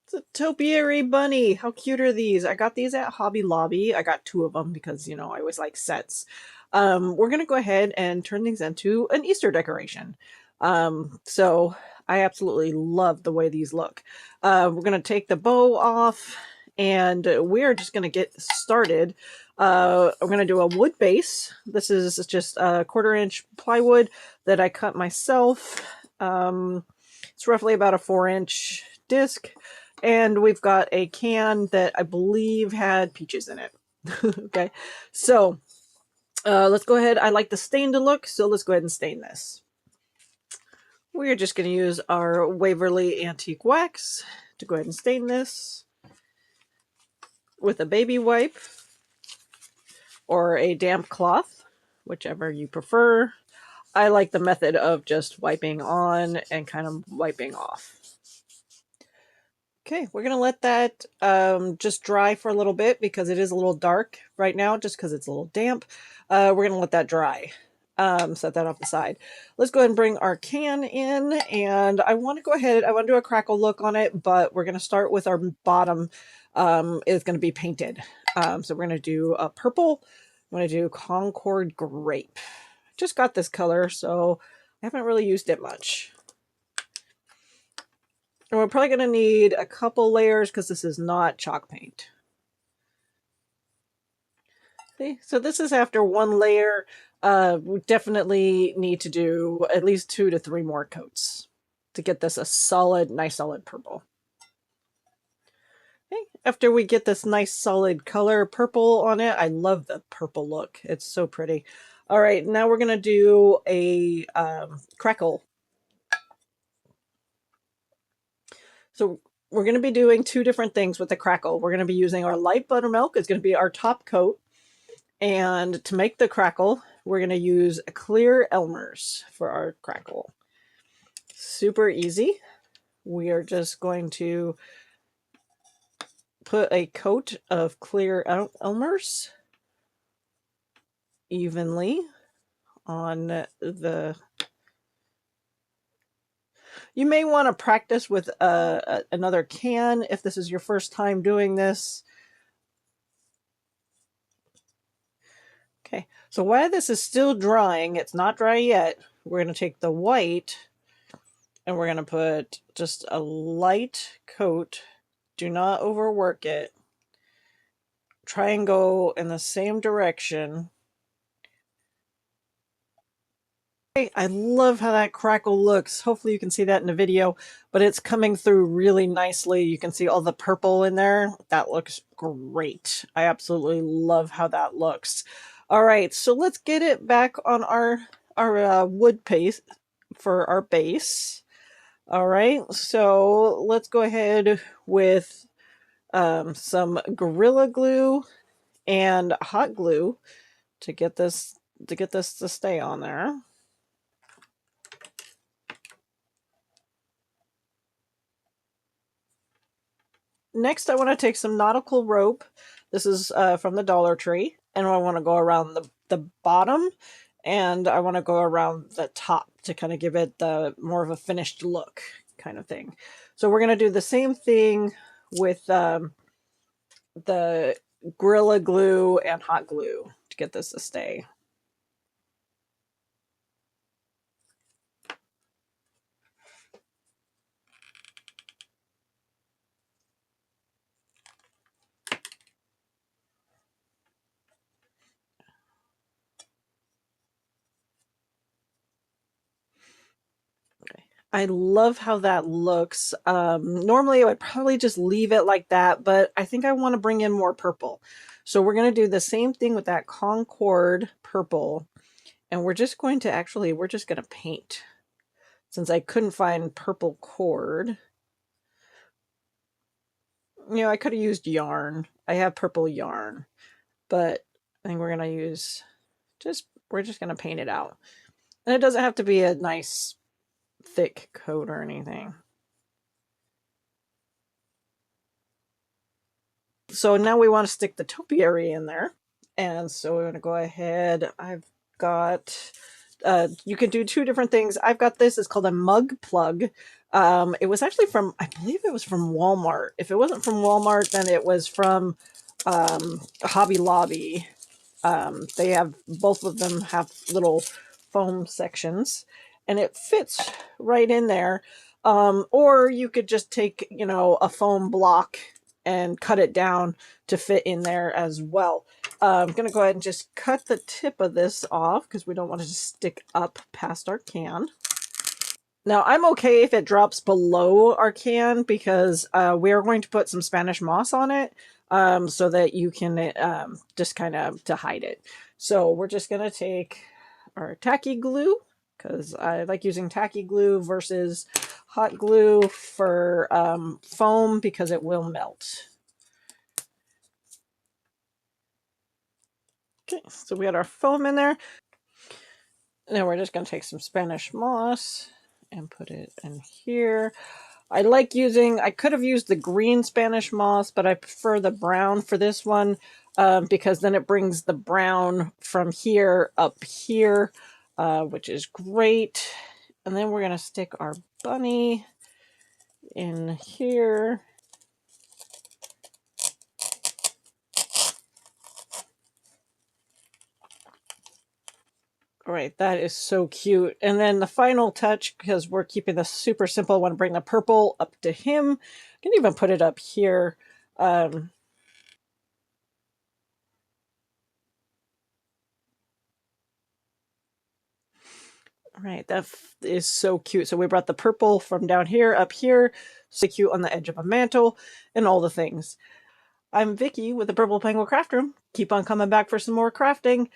It's a topiary bunny. How cute are these? I got these at Hobby Lobby. I got two of them because, I always like sets. We're going to go ahead and turn these into an Easter decoration. So I absolutely love the way these look. We're going to take the bow off and we're just going to get started. I'm going to do a wood base. This is just a 1/4 inch plywood that I cut myself. It's roughly about a 4-inch disc. And we've got a can that I believe had peaches in it. Okay, so let's go ahead. I like the stained look, so let's go ahead and stain this. We're just going to use our Waverly Antique Wax to go ahead and stain this with a baby wipe or a damp cloth, whichever you prefer. I like the method of just wiping on and kind of wiping off. Okay, we're going to let that just dry for a little bit because it is a little dark right now just because it's a little damp. We're going to let that dry. Set that off the side. Let's go ahead and bring our can in, and I want to go ahead, I want to do a crackle look on it, but we're going to start with our bottom is going to be painted. So we're going to do a purple. I'm going to do Concord Grape. Just got this color, so I haven't really used it much. And we're probably going to need a couple layers because this is not chalk paint. See? So this is after one layer. We definitely need to do at least 2 to 3 more coats to get this a solid, nice solid purple. Okay. After we get this nice solid color purple on it, I love the purple look. It's so pretty. All right, now we're going to do a crackle. So we're going to be doing 2 different things with the crackle. We're going to be using our light buttermilk. It's going to be our top coat. And to make the crackle, we're going to use clear Elmer's for our crackle. Super easy. We are just going to put a coat of clear Elmer's evenly on the... You may want to practice with another can if this is your first time doing this. Okay, so while this is still drying, it's not dry yet, we're going to take the white and we're going to put just a light coat. Do not overwork it. Try and go in the same direction. I love how that crackle looks. Hopefully you can see that in the video, but it's coming through really nicely. You can see all the purple in there. That looks great. I absolutely love how that looks. All right, so let's get it back on our wood paste for our base. All right, so let's go ahead with some Gorilla Glue and hot glue to get this to stay on there. Next, I want to take some nautical rope. This is from the Dollar Tree, and I want to go around the bottom, and I want to go around the top to kind of give it the more of a finished look kind of thing. So we're going to do the same thing with the Gorilla Glue and hot glue to get this to stay. I love how that looks. Normally I would probably just leave it like that, but I think I want to bring in more purple. So we're going to do the same thing with that Concord purple. And we're just going to we're just going to paint. Since I couldn't find purple cord. I could have used yarn. I have purple yarn. But I think we're going to use we're just going to paint it out. And it doesn't have to be a nice thick coat or anything. So now we want to stick the topiary in there. And so we're going to go ahead. I've got, you can do 2 different things. I've got this, it's called a mug plug. It was actually from, I believe it was from Walmart. If it wasn't from Walmart, then it was from Hobby Lobby. They have, both of them have little foam sections, and it fits right in there. Or you could just take, a foam block and cut it down to fit in there as well. I'm going to go ahead and just cut the tip of this off because we don't want it to stick up past our can. Now, I'm okay if it drops below our can because we are going to put some Spanish moss on it so that you can just kind of to hide it. So we're just going to take our tacky glue because I like using tacky glue versus hot glue for foam because it will melt. Okay, so we got our foam in there. Now we're just going to take some Spanish moss and put it in here. I like using, I could have used the green Spanish moss, but I prefer the brown for this one because then it brings the brown from here up here, which is great. And then we're going to stick our bunny in here. All right, that is so cute. And then the final touch, because we're keeping this super simple, I want to bring the purple up to him. I can even put it up here. All right, that is so cute. So we brought the purple from down here up here, so cute on the edge of a mantle, and all the things. I'm Vicky with the Purple Penguin Craft Room. Keep on coming back for some more crafting.